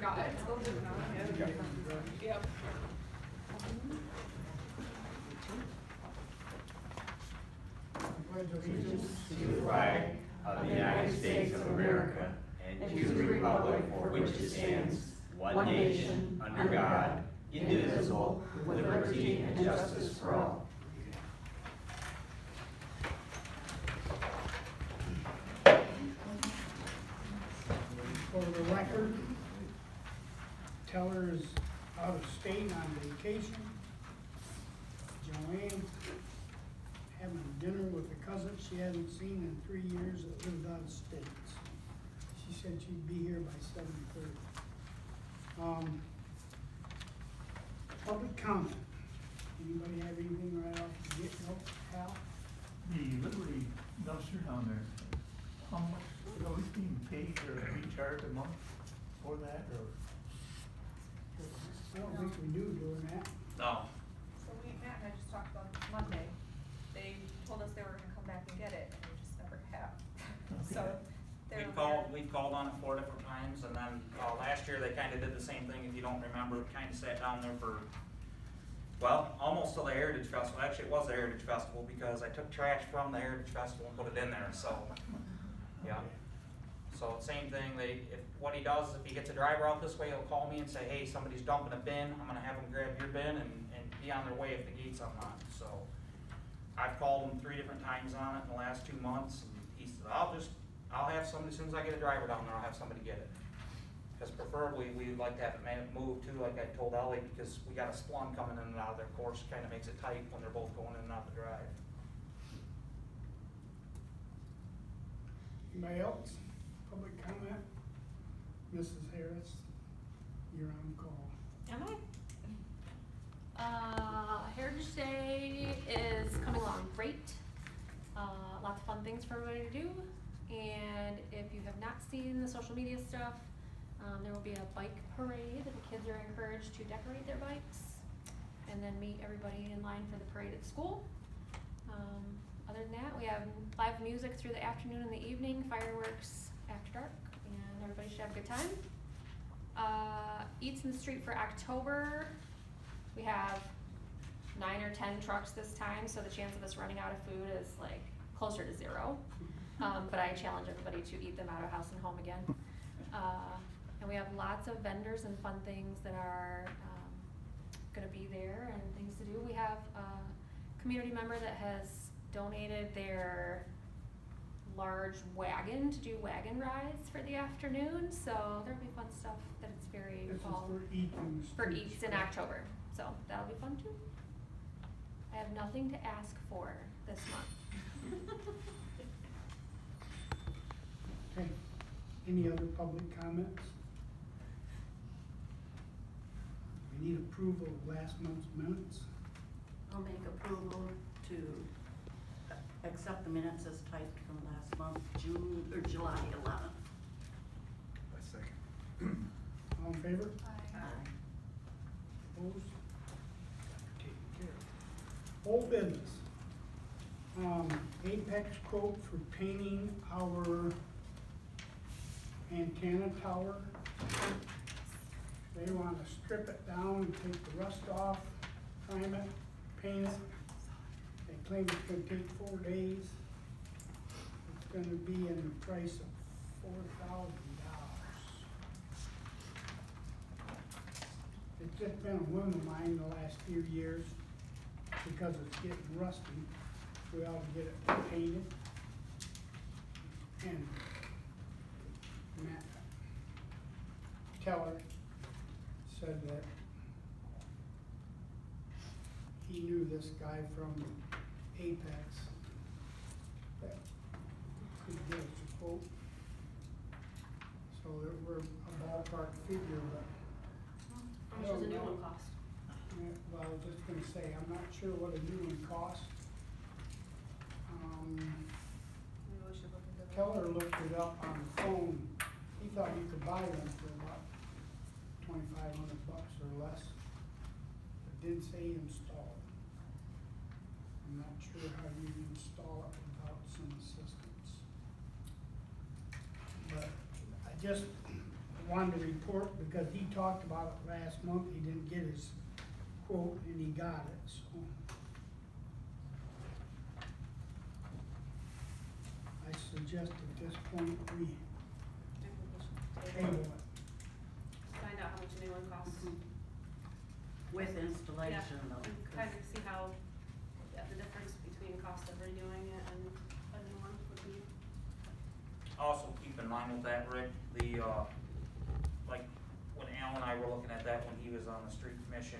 forgot. It's still good now. Yep. Pledge allegiance To the flag of the United States of America and to the republic for which it stands, one nation, under God, indivisible, with liberty and justice for all. For the record, Teller is out of state on vacation. Joanne having dinner with a cousin she hadn't seen in 3 years that lived out of state. She said she'd be here by 7:30. Public comment. Anybody have anything right off the get-go? Hal? The Liberty dumpster down there, how much are we being paid or recharged a month for that, or? I don't think we do doing that. No. So Matt and I just talked about this Monday. They told us they were gonna come back and get it, and they just never have. So they're. We've called on it 4 different times, and then, last year they kinda did the same thing, if you don't remember, kinda sat down there for, well, almost till the Heritage Festival. Actually, it was the Heritage Festival, because I took trash from the Heritage Festival and put it in there, so, yeah. So, same thing, what he does, if he gets a driver out this way, he'll call me and say, hey, somebody's dumping a bin, I'm gonna have them grab your bin and be on their way if the gate's unlocked, so. I've called him 3 different times on it in the last 2 months, and he said, I'll have somebody, as soon as I get a driver down there, I'll have somebody get it. Because preferably, we'd like to have it moved too, like I told Ellie, because we got a splun coming in and out of their course, kinda makes it tight when they're both going in and out the drive. Anybody else? Public comment? Mrs. Harris, you're on call. Am I? Heritage Day is coming along great. Lots of fun things for everybody to do. And if you have not seen the social media stuff, there will be a bike parade. The kids are encouraged to decorate their bikes and then meet everybody in line for the parade at school. Other than that, we have live music through the afternoon and the evening, fireworks after dark, and everybody should have a good time. Eats in the Street for October, we have 9 or 10 trucks this time, so the chance of us running out of food is like closer to 0. But I challenge everybody to eat them out of house and home again. And we have lots of vendors and fun things that are gonna be there and things to do. We have a community member that has donated their large wagon to do wagon rides for the afternoon, so there'll be fun stuff that it's very This is fall for Eaton's. for Eats in October, so that'll be fun too. I have nothing to ask for this month. Okay, any other public comments? We need approval of last month's minutes. I'll make approval to accept the minutes as typed from last month, July 11th. All in favor? Aye. Opposed? Taken care of. Old business. Apex quote for painting our antenna tower. They wanna strip it down, take the rust off, prime it, paint it. They claim it's gonna take 4 days. It's gonna be in the price of $4,000. It's just been a whim of mine the last few years, because it's getting rusty, we ought to get it painted. And Matt Keller said that he knew this guy from Apex that could give us a quote. So there were a ballpark figure, but How much does a new one cost? yeah, well, I was just gonna say, I'm not sure what a new one costs. Maybe we should look into that. Keller looked it up on the phone, he thought you could buy them for about $2,500 or less. It didn't say install. I'm not sure how you install it without some assistance. But I just wanted to report because he talked about it last month, he didn't get his quote and he got it, so. I suggest at this point we table it. Find out how much a new one costs. With installation though. And kind of see how, yeah, the difference between cost of redoing it and a new one would be. Also, keep in mind with that, Rick, the, like, when Al and I were looking at that when he was on the street commission,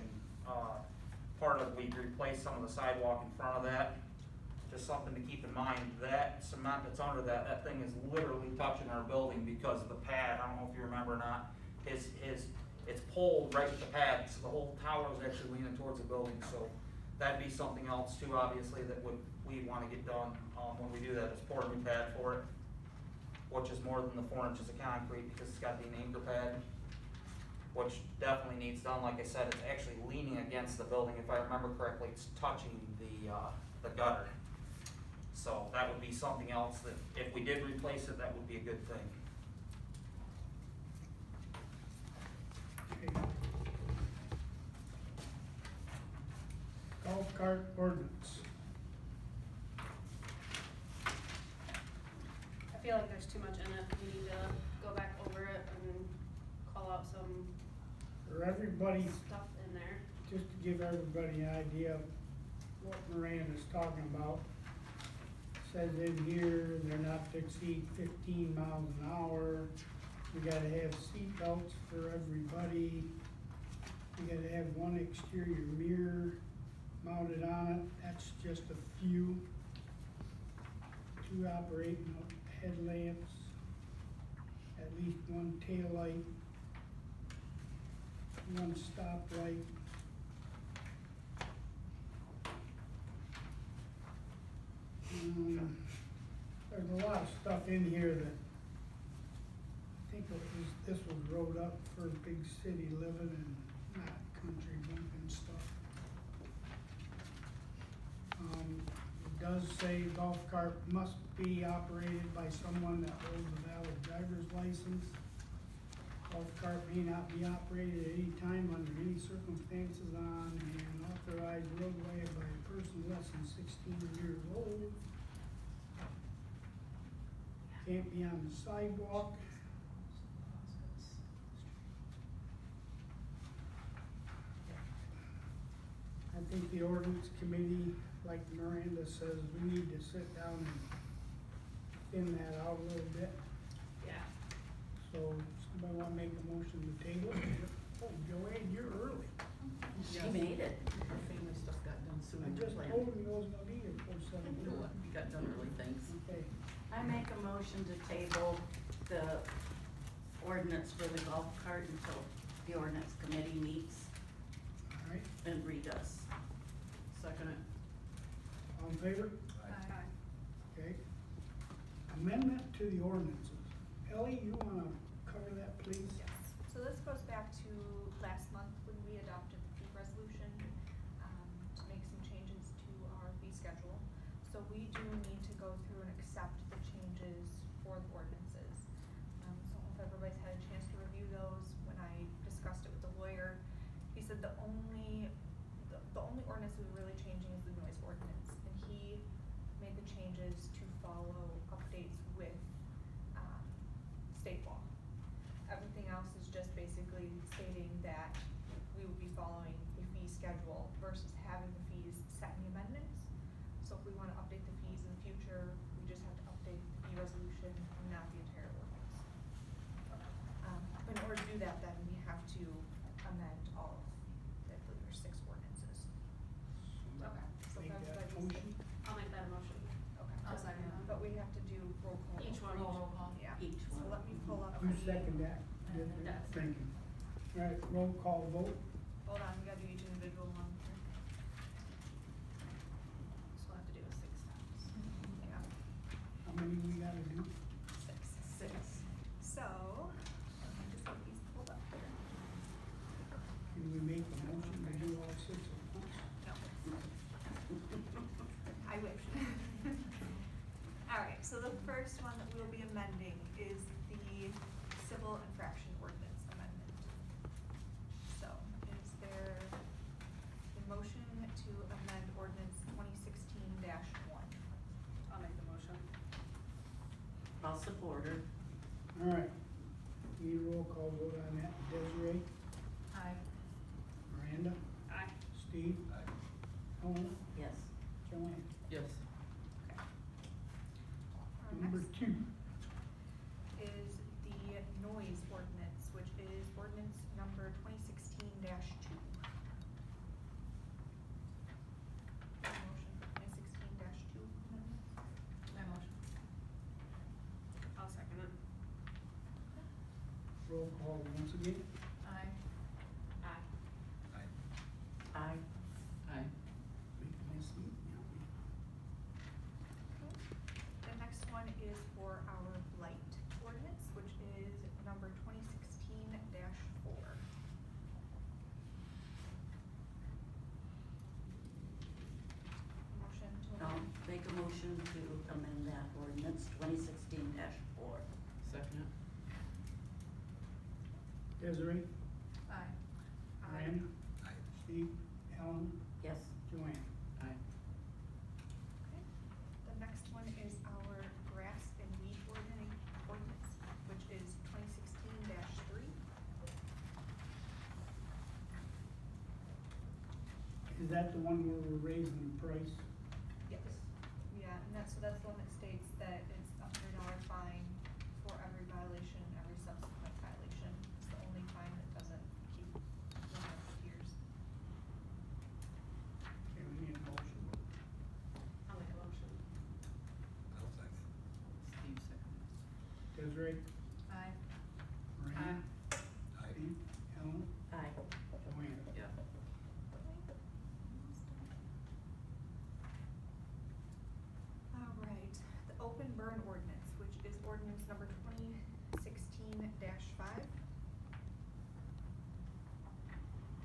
part of, we replaced some of the sidewalk in front of that. Just something to keep in mind, that cement that's under that, that thing is literally touching our building because of the pad, I don't know if you remember or not. It's pulled right at the pad, so the whole tower is actually leaning towards the building, so that'd be something else too, obviously, that we'd wanna get done, when we do that, is pour a new pad for it, which is more than the 4 inches of concrete, because it's gotta be an anchor pad, which definitely needs done. Like I said, it's actually leaning against the building, if I remember correctly, it's touching the gutter. So that would be something else that, if we did replace it, that would be a good thing. Okay. Golf cart ordinance. I feel like there's too much in it. We need to go back over it and call out some For everybody, stuff in there. just to give everybody an idea of what Miranda's talking about. Says in here, they're not to exceed 15 miles an hour. We gotta have seat belts for everybody. We gotta have one exterior mirror mounted on it, that's just a few. 2 operating headlamps, at least 1 taillight, 1 stoplight. There's a lot of stuff in here that I think this was wrote up for big city living and not country bumping stuff. It does say golf cart must be operated by someone that holds a valid driver's license. Golf cart may not be operated at any time under any circumstances on an authorized roadway by a person less than 16 years old. Can't be on the sidewalk. I think the ordinance committee, like Miranda says, we need to sit down and thin that out a little bit. Yeah. So, somebody wanna make a motion to table? Oh, Joanne, you're early. She made it. Her family stuff got done sooner I than just planned. told him I was gonna be here before 7. You know what, you got done early, thanks. Okay, I make a motion to table the ordinance for the golf cart until the ordinance committee meets all right, and redoes. Second it. all in favor? Aye. Okay. Amendment to the ordinances. Ellie, you wanna cover that, please? Yes, so this goes back to last month when we adopted the fee resolution, to make some changes to our fee schedule. So we do need to go through and accept the changes for the ordinances. So if everybody's had a chance to review those, when I discussed it with the lawyer, he said the only ordinance we were really changing is the noise ordinance. And he made the changes to follow updates with, state law. Everything else is just basically stating that we would be following a fee schedule versus having the fees set in the amendments. So if we wanna update the fees in the future, we just have to update the fee resolution, not the entire ordinance. In order to do that, then we have to amend all of, I believe there's 6 ordinances. Okay, so Make that's that what you motion. I'll make that a motion. Okay. I'll second that. But we have to do roll call. Each one. Roll call. Yeah. Each So one. let me pull up. You the- second that? Did you? Yes. Thank you. All right, roll call vote. Hold on, we gotta do each individual one. So we'll have to do it 6 times. Yeah. How many we gotta do? 6. So, let me just get these pulled up here. Can we make a motion to do all 6 at once? No. I wish. Alright, so the first one that we'll be amending is the civil infraction ordinance. Need a roll call vote on that. Desiree? Aye. Miranda? Aye. Steve? Helena? Yes. Joanne? Yes. Our Number next 2. is the noise ordinance, which is ordinance number 2016-2. Motion for 2016-2 amendments. My motion. I'll second it. Roll call once again. Aye. Aye. Aye. Aye. Make me see. The next one is for our blight ordinance, which is number 2016-4. Motion to I'll amend. make a motion to amend that ordinance 2016-4. Second it. Desiree? Aye. Miranda? Steve? Helen? Yes. Joanne? Aye. Okay. The next one is our grass and weed ordinance, which is 2016-3. Is that the one where we're raising the price? Yes. Yeah, and that's the one that states that it's a $100 fine for every violation, every subsequent violation. It's the only fine that doesn't keep going up with years. Okay, we need a motion. I'll make a motion. Steve second. Desiree? Aye. Miranda? Steve? Helen? Aye. Joanne? Yeah. All right, the open burn ordinance, which is ordinance number 2016-5.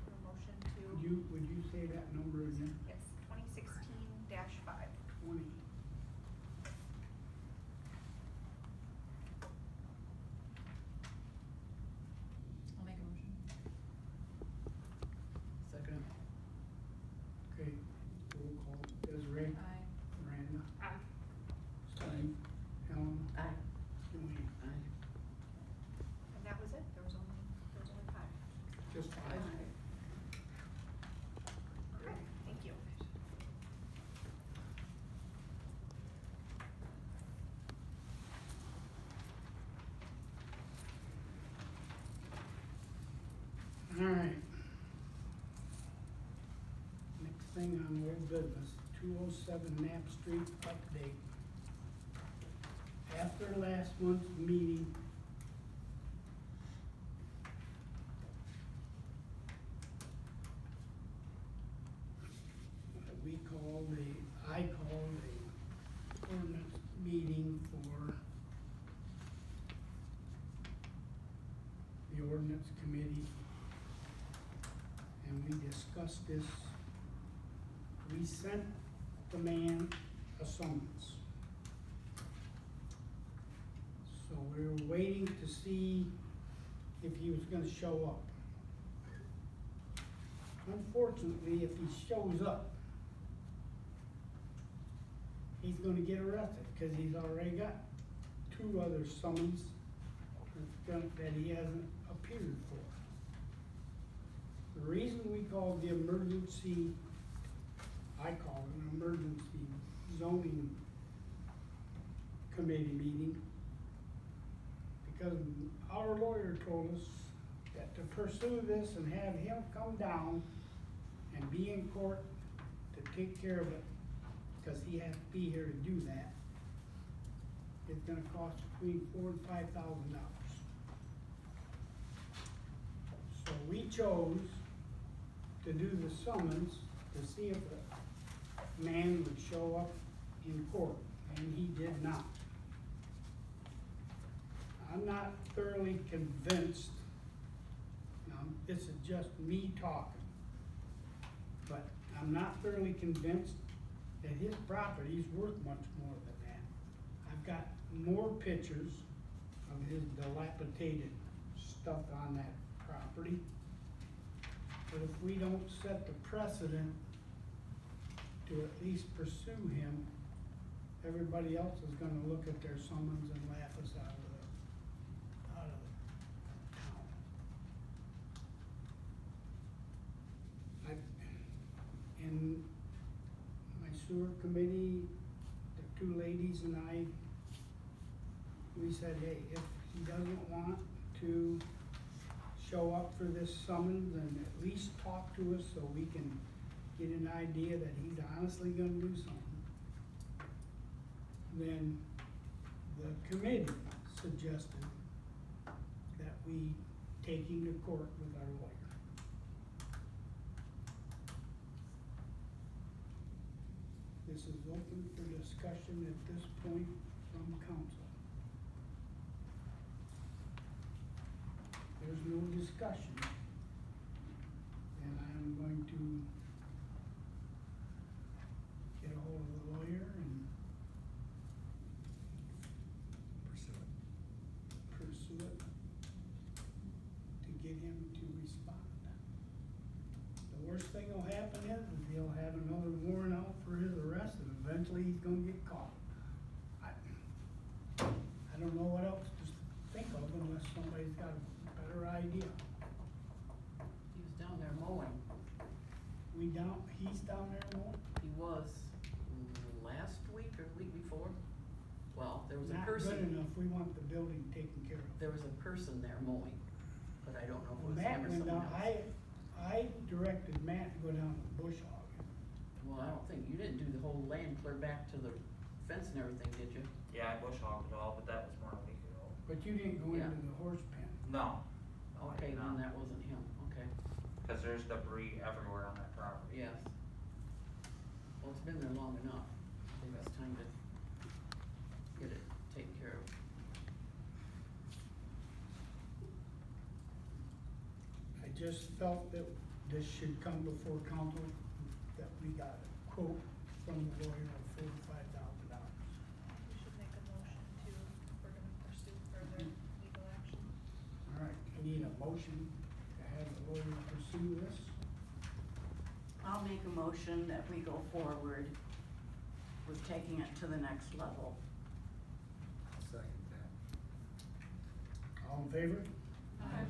A motion to. Would you say that number again? Yes, 2016-5. 20. I'll make a motion. Second it. Okay, roll call. Desiree? Aye. Miranda? Aye. Steve? Helen? Aye. Joanne? Aye. And that was it, there was only 5. Just 5? Okay, thank you. All right. Next thing on old business, 207 Knapp Street update. After last month's meeting, I called a ordinance meeting for the ordinance committee, and we discussed this. We sent the man a summons. So we were waiting to see if he was gonna show up. Unfortunately, if he shows up, he's gonna get arrested, cause he's already got 2 other summons that he hasn't appeared for. The reason we called the emergency, I called an emergency zoning committee meeting, because our lawyer told us that to pursue this and have him come down and be in court to take care of it, because he has to be here to do that, it's gonna cost between $4,000 and $5,000. So we chose to do the summons to see if the man would show up in court, and he did not. I'm not thoroughly convinced, now, this is just me talking, but I'm not thoroughly convinced that his property is worth much more than that. I've got more pictures of his dilapidated stuff on that property. But if we don't set the precedent to at least pursue him, everybody else is gonna look at their summons and laugh us out of And my sewer committee, the two ladies and I, we said, hey, if he doesn't want to show up for this summons, then at least talk to us so we can get an idea that he's honestly gonna do something. Then the committee suggested that we take him to court with our lawyer. This is open for discussion at this point from council. There's no discussion, and I'm going to get a hold of the lawyer and pursue it to get him to respond. The worst thing that'll happen is he'll have another warrant out for his arrest, and eventually he's gonna get caught. I don't know what else to think of unless somebody's got a better idea. He was down there mowing. He's down there mowing? He was last week or the week before. Well, there was a Not good person, enough, we want the building taken care of. there was a person there mowing, but I don't know if it Well, was Matt him or went someone down, else. I directed Matt to go down to Bush Hog. Well, I don't think, you didn't do the whole land clear back to the fence and everything, did you? Yeah, I bush hogged it all, but that was more than a week ago. But you didn't go Yeah. into the horse pen. No. No, I Okay, did then not. that wasn't him, okay, Cause there's debris everywhere on that property. yes. Well, it's been there long enough, I think it's time to get it taken care of. I just felt that this should come before council, that we got a quote from the lawyer of $45,000. We should make a motion to, if we're gonna pursue further legal action. All right, I need a motion to have the lawyer pursue this. I'll make a motion that we go forward with taking it to the next level. Second that. All in favor? Aye.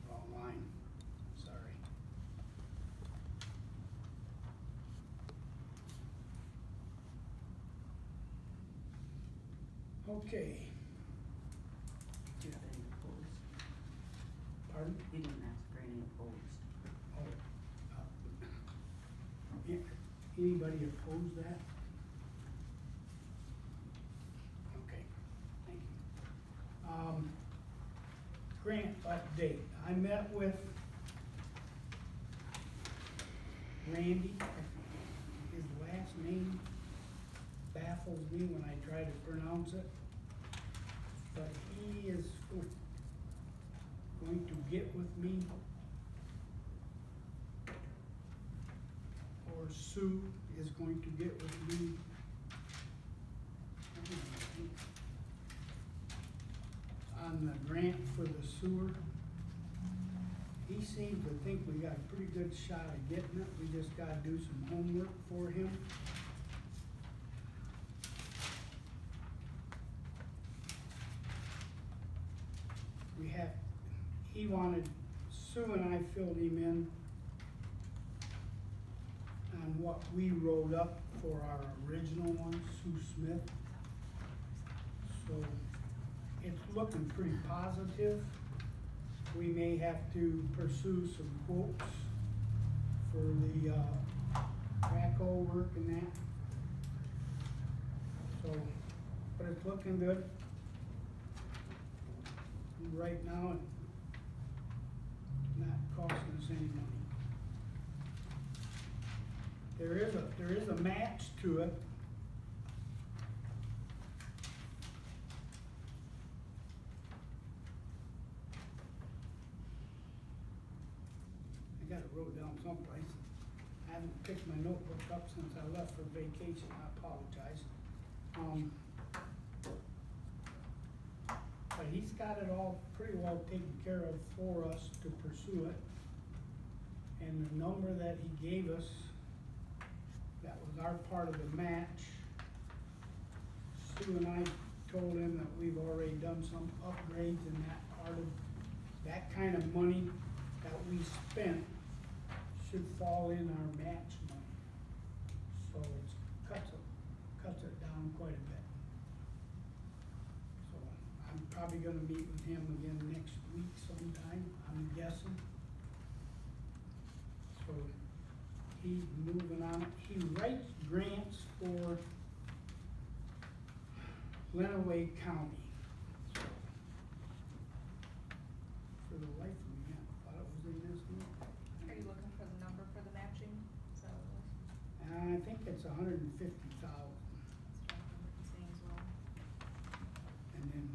Wrong line, sorry. Okay, Do you have any opposed? pardon? You didn't ask for any opposed. Anybody oppose that? Okay, thank you. Grant update, I met with Randy, his last name baffles me when I try to pronounce it. But he is going to get with me, or Sue is going to get with me. On the grant for the sewer. He seems to think we got a pretty good shot of getting it, we just gotta do some homework for him. He wanted, Sue and I filled him in on what we wrote up for our original one, Sue Smith. So it's looking pretty positive. We may have to pursue some quotes for the backhoe work and that. So, but it's looking good. Right now, it's not costing us any money. There is a match to it. I got it wrote down someplace. I haven't picked my notebook up since I left for vacation, I apologize. But he's got it all pretty well taken care of for us to pursue it. And the number that he gave us, that was our part of the match, Sue and I told him that we've already done some upgrades and that part of, that kind of money that we spent should fall in our match money. So it cuts it down quite a bit. So I'm probably gonna meet with him again next week sometime, I'm guessing. So he's moving on it. He writes grants for Lenawee County. For the life of me, I thought it was in this one. Are you looking for the number for the matching? So And I think it's $150,000, that's what I remember you saying as well. and then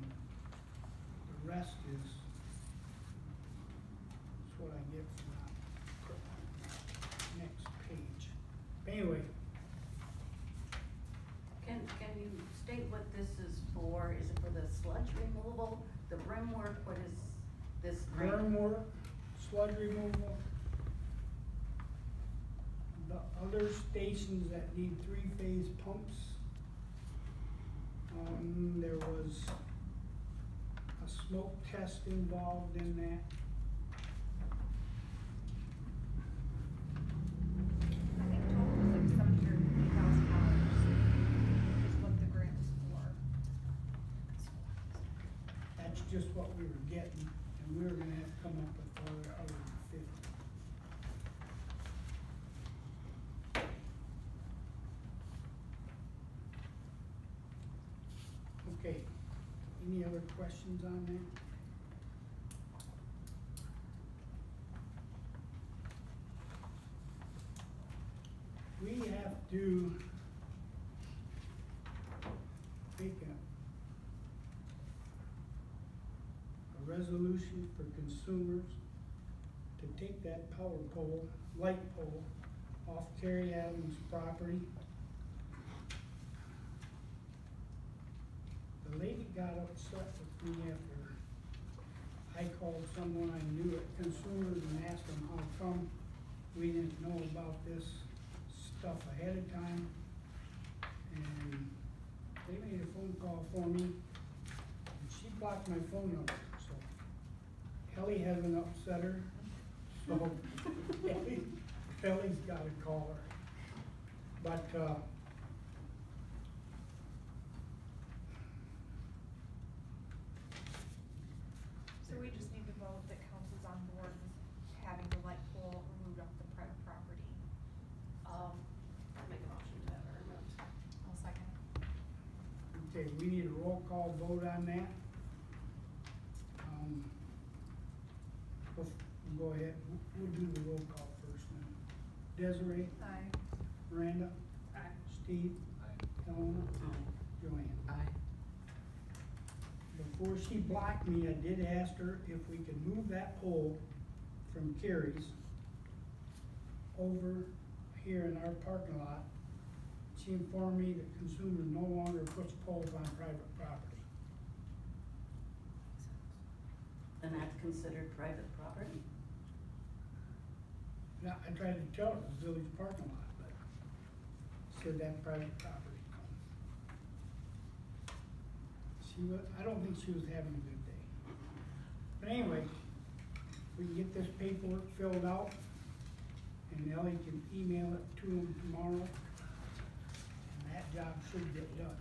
the rest is what I get from that next page. But anyway, Can you state what this is for? Is it for the sludge removal, the rim work, what is this grant? berm work, sludge removal. The other stations that need three-phase pumps. There was a smoke test involved in that. I think total was like $750,000 is what the grant is for. That's just what we were getting, and we were gonna have to come up with other 50. Okay, any other questions on that? We have to make a resolution for consumers to take that power pole, light pole, off Terry Adams' property. The lady got upset with me after I called someone I knew at Consumers and asked them how come we didn't know about this stuff ahead of time. And they made a phone call for me, and she blocked my phone number, so Kelly hasn't upset her, so Kelly's gotta call her. But, So we just need to vote that council's on board with having the light pole removed off the private property. I'll make a motion to have it removed. I'll second. okay, we need a roll call vote on that. Go ahead, we'll do the roll call first then. Desiree? Aye. Miranda? Aye. Steve? Helena? Joanne? Aye. Before she blocked me, I did ask her if we could move that pole from Carrie's over here in our parking lot. She informed me that Consumers no longer puts poles on private property. And that's considered private property? Now, I tried to tell her it was village parking lot, but said that private property. She was, I don't think she was having a good day. But anyway, we can get this paperwork filled out, and Ellie can email it to him tomorrow, and that job should get done.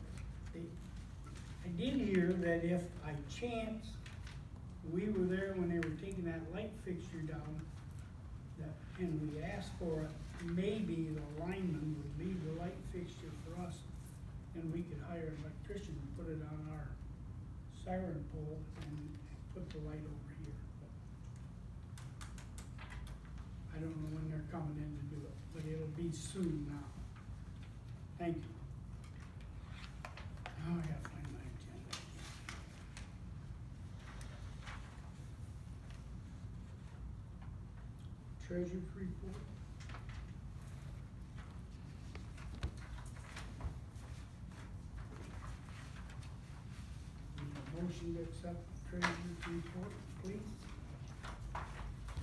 I did hear that if by chance we were there when they were taking that light fixture down, that, and we asked for it, maybe the lineman would leave the light fixture for us, and we could hire an electrician and put it on our siren pole and put the light over here. I don't know when they're coming in to do it, but it'll be soon now. Thank you. Now I gotta find my agenda. Treasurer's report. Need a motion to accept the treasurer's report, please.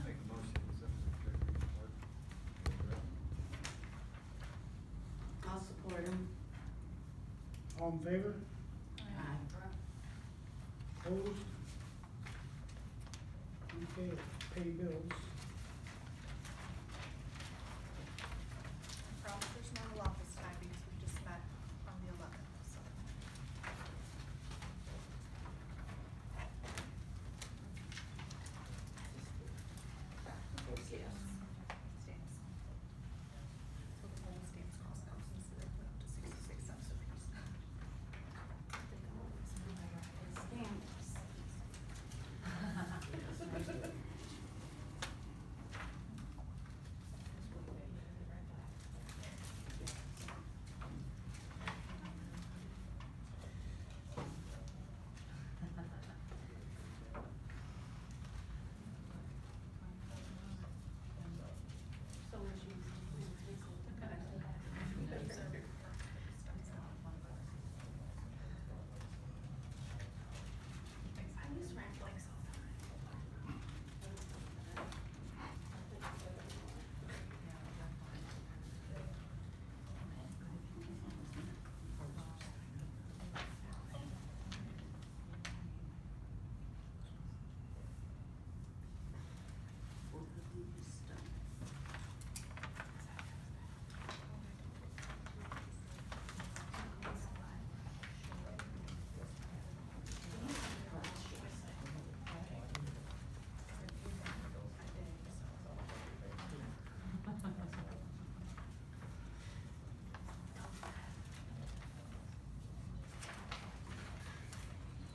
Make a motion to accept the treasurer's report. I'll support him. All in favor? Aye. Opposed? Okay, pay bills. Probably there's not a lot this time because we just met on the 11th, so. Yes. Stamps. So the whole stamps cost now since they went up to 66 cents a piece. So would you? I use rack blanks all the time. Both of these done.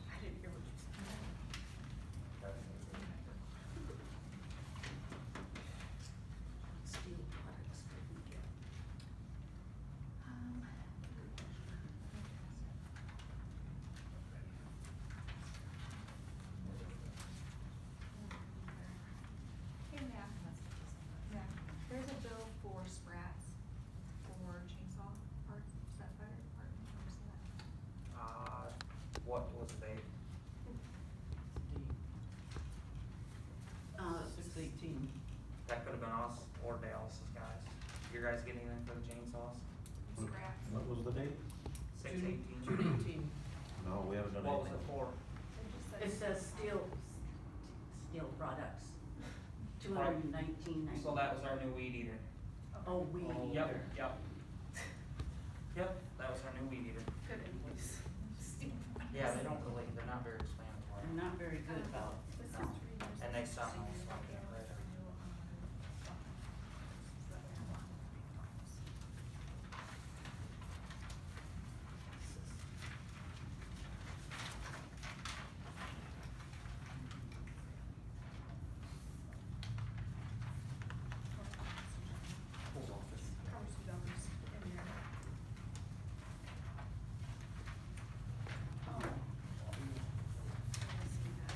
I didn't hear what you said. Steel products didn't get. Hey, Matt. Matt, there's a bill for Sprats for chainsaw parts, is that fire department, or is that? What was the date? Six eighteen. That could have been us or Dallas's guys. You guys getting anything for the chainsaws? Sprats. What was the date? 6/18. June 18. No, we haven't done What was anything. it for? It says steel products, $219.90. So that was our new weed eater. Oh, weed Yep, eater. yep. Yep, that was our new weed eater. Good invoice. Yeah, they're not very explanatory. I'm not very good about. This is No. 3 years. And they sound So nice, you like won't be that, able to right? renew on so that we have one bonus. Whose office? Covers $2 in there. Oh, I see that.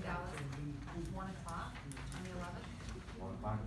Dallas, 1 o'clock on the 11th. 1 o'clock.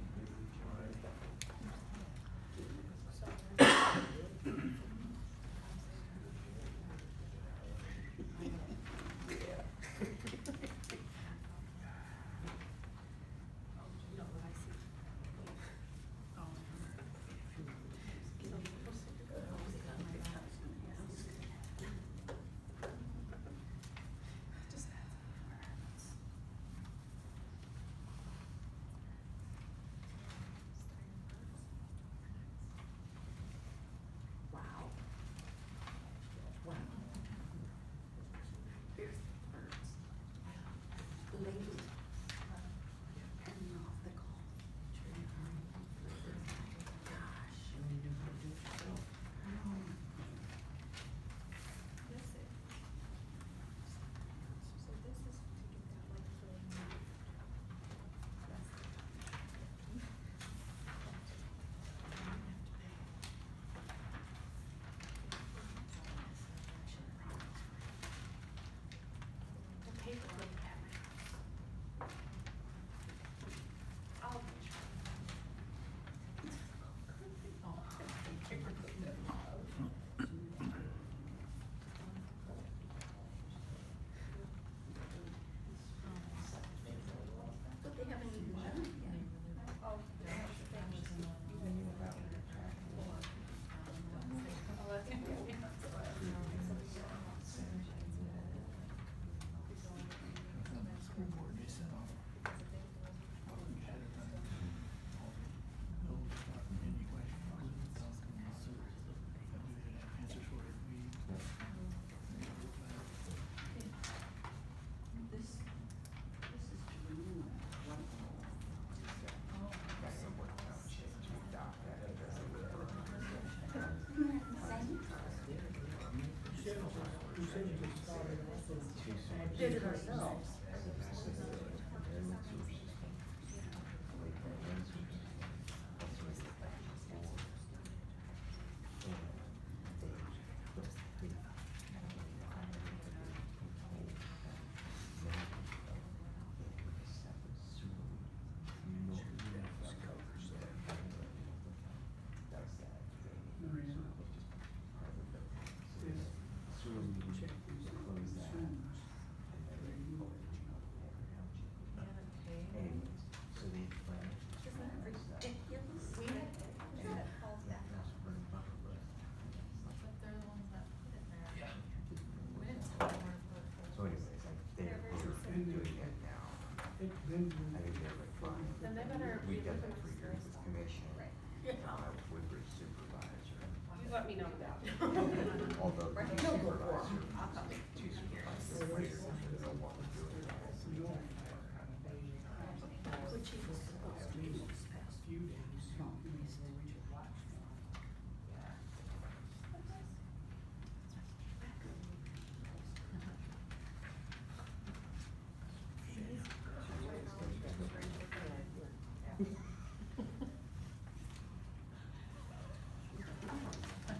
Did it ourselves. So anyways, they're doing that now. I think they're like fine. Then they better We be got looking that for for years with commission. I was Woodbridge supervisor. You let me know about it. Although the Right. supervisor, I'll come. two supervisors, later, don't want to do it. Which he was supposed to do this past few days.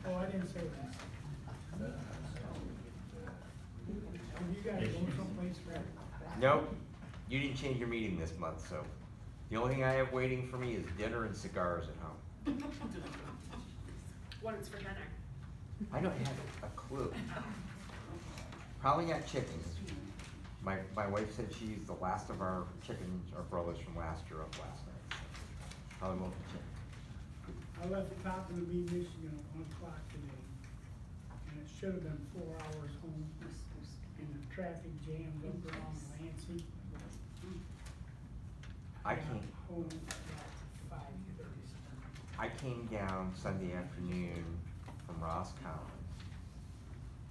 Oh, I didn't say that. Have you guys go someplace for? Nope, you didn't change your meeting this month, so the only thing I have waiting for me is dinner and cigars at home. What is for dinner? I don't have a clue. Probably got chickens. My wife said she used the last of our chickens, our broilers from last year up last night. So probably won't be chicken. I left Coppin to be Michigan at 1 o'clock today, and it should have been 4 hours home, and the traffic jammed up around Lansing. I got came- home about 5:30. I came down Sunday afternoon from Roscommon,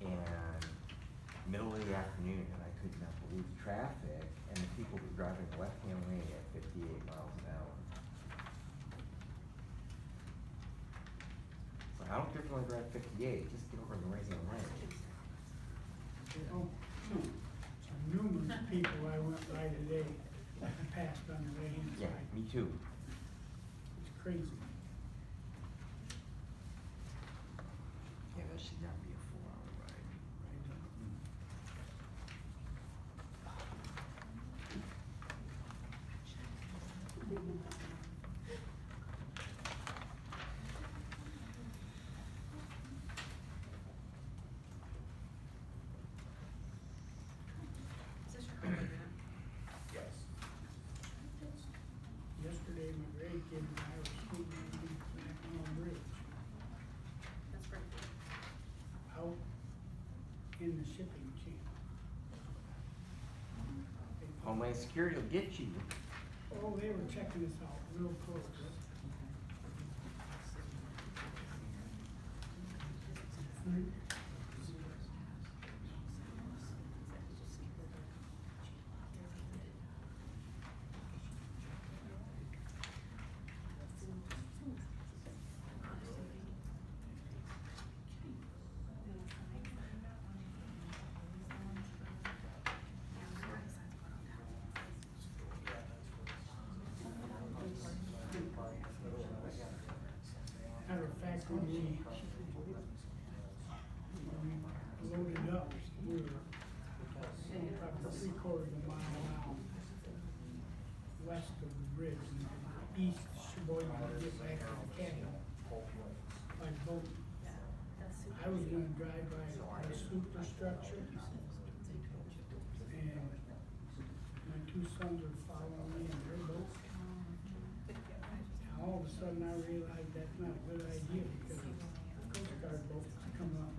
and middle of the afternoon, and I could not believe the traffic, and the people were driving the left-hand lane at 58 miles an hour. So I don't care if you only drive 58, just get over in the right-hand lane. Oh, numerous people I went by today passed on the right-hand Yeah, side. me too. It's crazy. Yeah, that should not be a 4-hour ride. Is this your home unit? Yes. Yesterday, my grandkids and I were skating on the Mackinac Bridge, That's pretty cool. out in the shipping channel. Homeland Security will get you. Oh, they were checking us out real close. Matter of fact, when we loaded up, we were probably 3/4 of a mile out west of the bridge, and east Sheboygan to get back to the cabin by boat. I was gonna drive by the superstructure, and my 2 sons were following me in their boat. And all of a sudden, I realized that's not a good idea, because the Coast Guard boat was coming up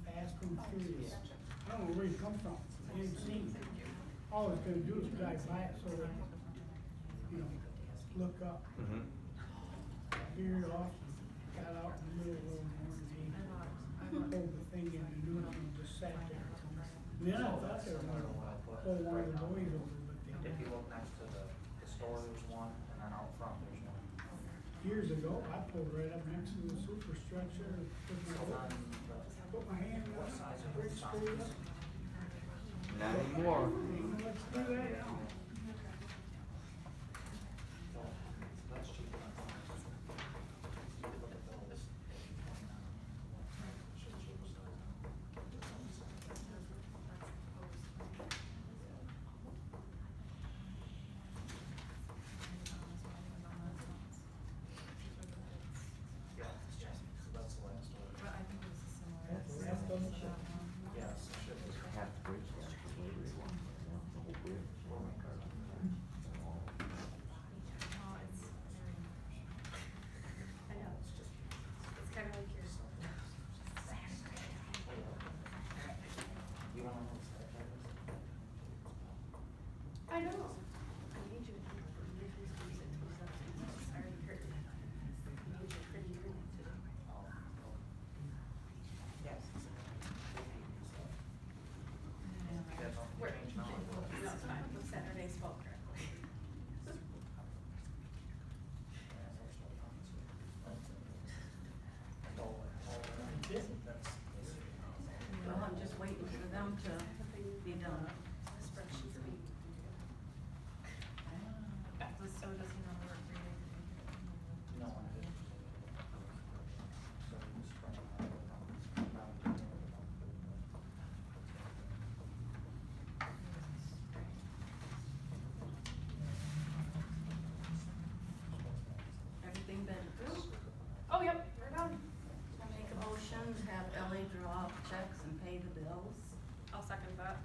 fast and furious. I don't know where he come from, I didn't see him. All I was gonna do is drive by it so they could, look up. Veered off, got out in the middle of the road, and pulled the thing in the neutral and just sat there. And then I thought they were gonna pull one of the boys over, but they If you didn't. look next to the store, there's one, and then out front, there's one. Years ago, I pulled right up next to the superstructure, and put my hand up, brake screwed up. Not anymore. Let's do that now. That's cheap. Yeah, it's just, that's the last one. That's the rest of it. Yes, it should be. Half the bridge down to the rotary one, the whole bridge. Oh my God. I know, it's just, it's kind of like your. You wanna know what's that? I know. I need you to do it. I already heard it. I need you to pretty hear it too. Yes. That's all Where? changed now. No, it's fine. Saturday spoke correctly. Well, I'm just waiting for them to be done. Spreadsheet's being. So does he know work for you? No, I didn't. So it's from, Everything been approved? Oh, yep, we're done. I make a motion to have LA pay the bills. I'll second that.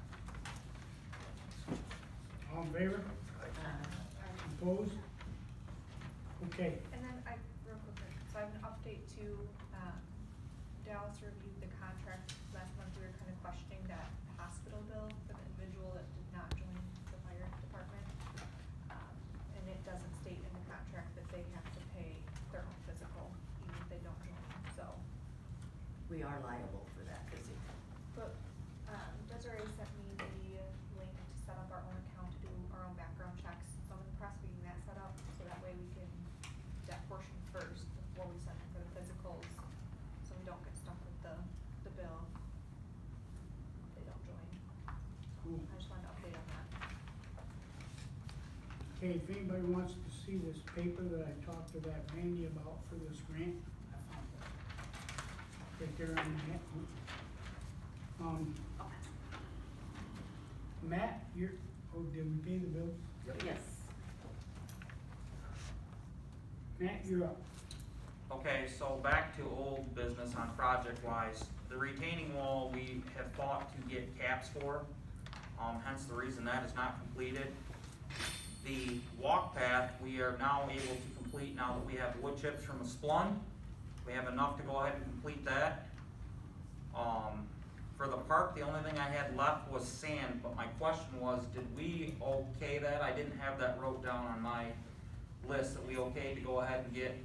All in favor? Opposed? Okay, And then real quick, so I have an update to, Dallas reviewed the contract. Last month, we were kind of questioning that hospital bill for the individual that did not join the fire department. And it doesn't state in the contract that they have to pay their own physical, even if they don't join, so. We are liable for that physical. But, Desiree sent me the link to set up our own account to do our own background checks, so I'm in the process of getting that set up, so that way we can, do that portion first before we send them for the physicals, so we don't get stuck with the bill. If they don't join. cool. I just wanted to update on that. Okay, if anybody wants to see this paper that I talked to that Randy about for this grant, I found that. Right there on the net. Matt, did we pay the bills? Yes. Matt, you're up. Okay, so back to old business on project wise, the retaining wall, we have fought to get caps for, hence the reason that is not completed. The walk path, we are now able to complete now that we have wood chips from a splun. We have enough to go ahead and complete that. For the park, the only thing I had left was sand, but my question was, did we okay that? I didn't have that wrote down on my list, that we okay to go ahead and get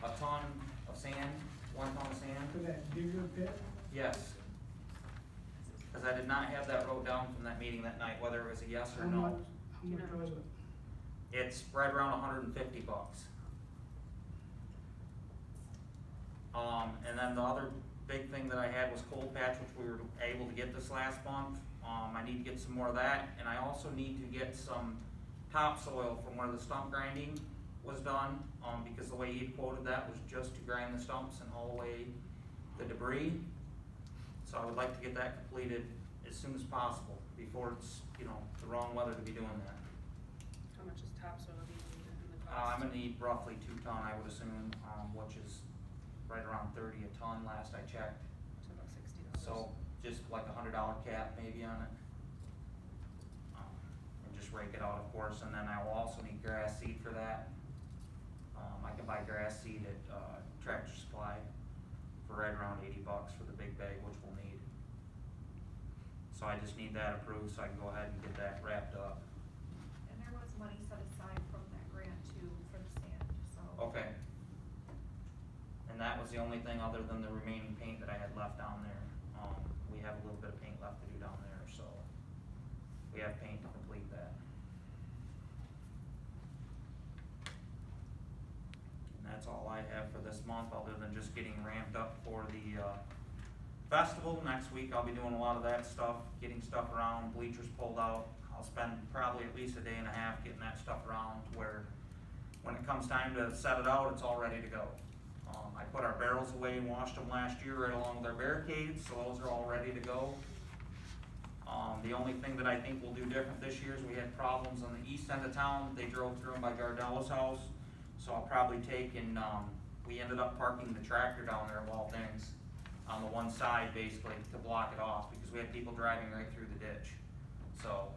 a ton of sand, 1 ton of sand? For that digger pit? Yes. Cause I did not have that wrote down from that meeting that night, whether it was a yes or How no. much was it? It's right around $150. And then the other big thing that I had was cold patch, which we were able to get this last month. I need to get some more of that, and I also need to get some topsoil from where the stump grinding was done, because the way he quoted that was just to grind the stumps and haul away the debris. So I would like to get that completed as soon as possible, before it's, the wrong weather to be doing that. How much is topsoil needed in the cost? I'm gonna need roughly 2 ton, I would assume, which is right around 30 a ton last I checked. So about $60. So just like $100 cap maybe on it. And just rake it out, of course, and then I will also need grass seed for that. I can buy grass seed at, Tractor Supply for right around $80 for the big bag, which we'll need. So I just need that approved so I can go ahead and get that wrapped up. And there was money set aside from that grant too for the sand, so. Okay. And that was the only thing other than the remaining paint that I had left down there. We have a little bit of paint left to do down there, so we have paint to complete that. And that's all I have for this month, other than just getting ramped up for the, festival. Next week I'll be doing a lot of that stuff, getting stuff around, bleachers pulled out. I'll spend probably at least a day and a half getting that stuff around to where when it comes time to set it out, it's all ready to go. I put our barrels away and washed them last year right along with our barricades, so those are all ready to go. The only thing that I think we'll do different this year is we had problems on the east end of town. They drove through them by Gardella's house. So I'll probably take and, we ended up parking the tractor down there of all things on the one side basically to block it off because we had people driving right through the ditch. So,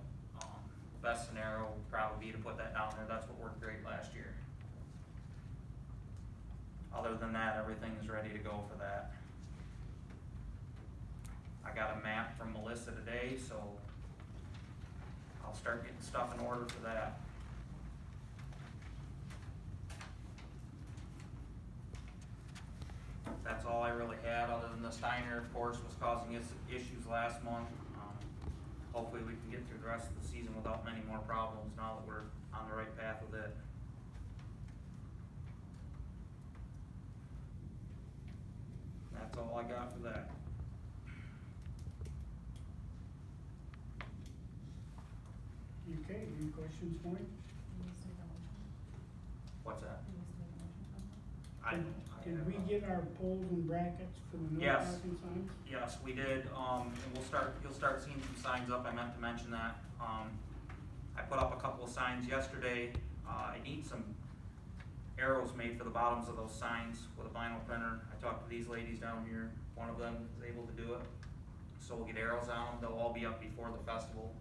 best scenario would probably be to put that down there. That's what worked great last year. Other than that, everything is ready to go for that. I got a map from Melissa today, so I'll start getting stuff in order for that. That's all I really had, other than the Steiner, of course, was causing us issues last month. Hopefully we can get through the rest of the season without many more problems now that we're on the right path with it. That's all I got for that. Okay, any questions for me? What's that? Did we get our poles and brackets for the no Yes. parking signs? Yes, we did, and you'll start seeing some signs up, I meant to mention that. I put up a couple of signs yesterday. I need some arrows made for the bottoms of those signs with a vinyl printer. I talked to these ladies down here, one of them is able to do it. so we'll get arrows on them, they'll all be up before the festival.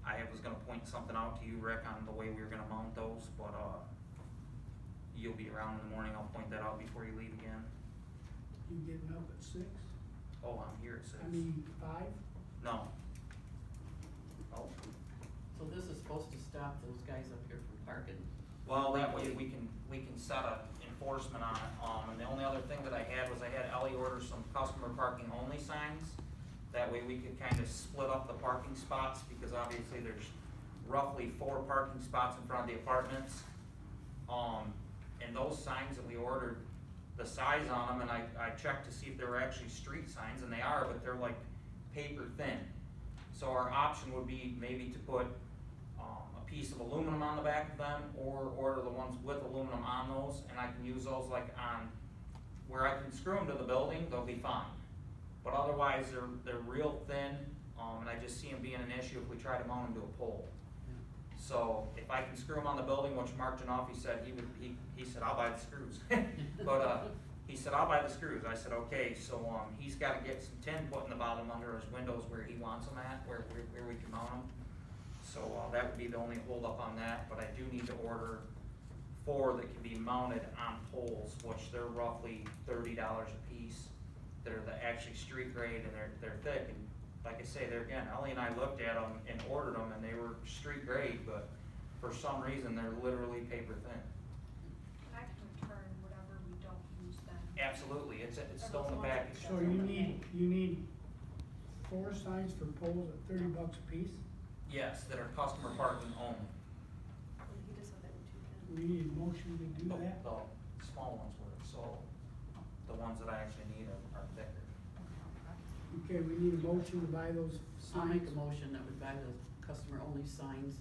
I was gonna point something out to you, Rick, on the way we were gonna mount those, but, you'll be around in the morning, I'll point that out before you leave again. You getting up at 6? Oh, I'm here at 6. I mean, 5? No. Oh, So this is supposed to stop those guys up here from parking? well, that way we can set a enforcement on it, and the only other thing that I had was I had Ellie order some customer parking only signs. That way we could kind of split up the parking spots, because obviously there's roughly 4 parking spots in front of the apartments. And those signs that we ordered, the size on them, and I checked to see if they were actually street signs, and they are, but they're like paper thin. So our option would be maybe to put a piece of aluminum on the back of them, or order the ones with aluminum on those, and I can use those like on, where I can screw them to the building, they'll be fine. But otherwise, they're real thin, and I just see them being an issue if we try to mount them to a pole. So if I can screw them on the building, which Mark Janoff, he said he said, I'll buy the screws. But, he said, I'll buy the screws. I said, okay, so, he's gotta get some tin put in the bottom under his windows where he wants them at, where we can mount them. So, that would be the only holdup on that, but I do need to order 4 that can be mounted on poles, which they're roughly $30 a piece. They're actually street grade, and they're thick, and like I say, Ellie and I looked at them and ordered them, and they were street grade, but for some reason, they're literally paper thin. I can return whatever we don't use then. Absolutely, it's still in the package. So you need 4 signs for poles at $30 a piece? Yes, that are customer parking only. He just said that in 2 We need a motion to do that? The small ones were, so the ones that I actually need are thicker. Okay, we need a motion to buy those I'll make signs. a motion that we buy the customer-only signs,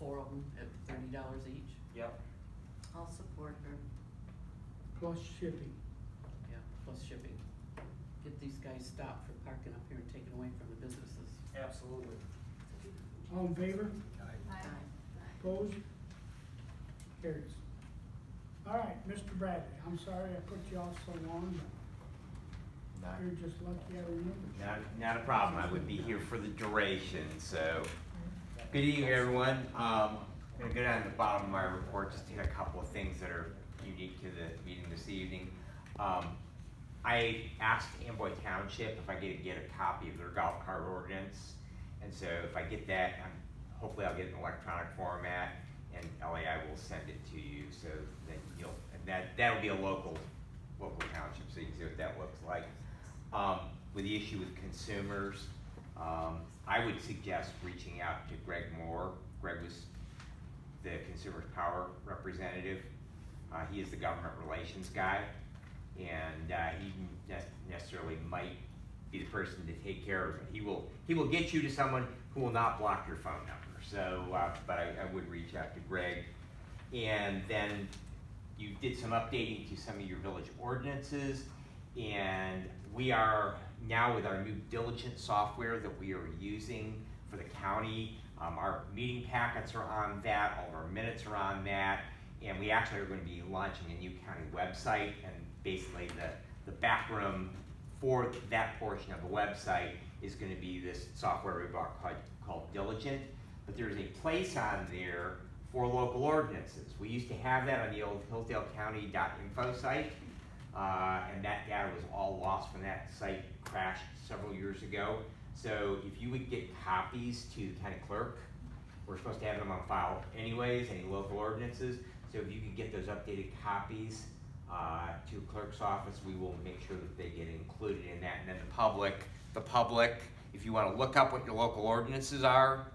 4 of them at $30 each. Yep, I'll support her. Plus shipping. Yeah, plus shipping. Get these guys stopped from parking up here and taken away from the businesses. absolutely. All in favor? Aye. Opposed? Carries. All right, Mr. Bradley, I'm sorry I put you off so long, but Not, you're just lucky I remembered. not a problem, I would be here for the duration, so. Good evening, everyone. I'm gonna go down to the bottom of my report, just to hit a couple of things that are unique to the meeting this evening. I asked Amboy Township if I could get a copy of their golf cart ordinance, and so if I get that, hopefully I'll get it in electronic format, and LAI will send it to you, so that that'll be a local township, so you can see what that looks like. With the issue with consumers, I would suggest reaching out to Greg Moore. Greg was the Consumers Power representative. He is the government relations guy, and he necessarily might be the person to take care of it. He will get you to someone who will not block your phone number. So, but I would reach out to Greg. And then you did some updating to some of your village ordinances, and we are now with our new diligent software that we are using for the county. Our meeting packets are on that, all of our minutes are on that, and we actually are going to be launching a new county website, and basically the back room for that portion of the website is going to be this software we bought called Diligent, but there's a place on there for local ordinances. We used to have that on the old hillsdalecounty.info site, and that data was all lost when that site crashed several years ago. So if you would get copies to the county clerk, we're supposed to have them on file anyways, any local ordinances. So if you could get those updated copies to clerk's office, we will make sure that they get included in that. And then the public, if you want to look up what your local ordinances are,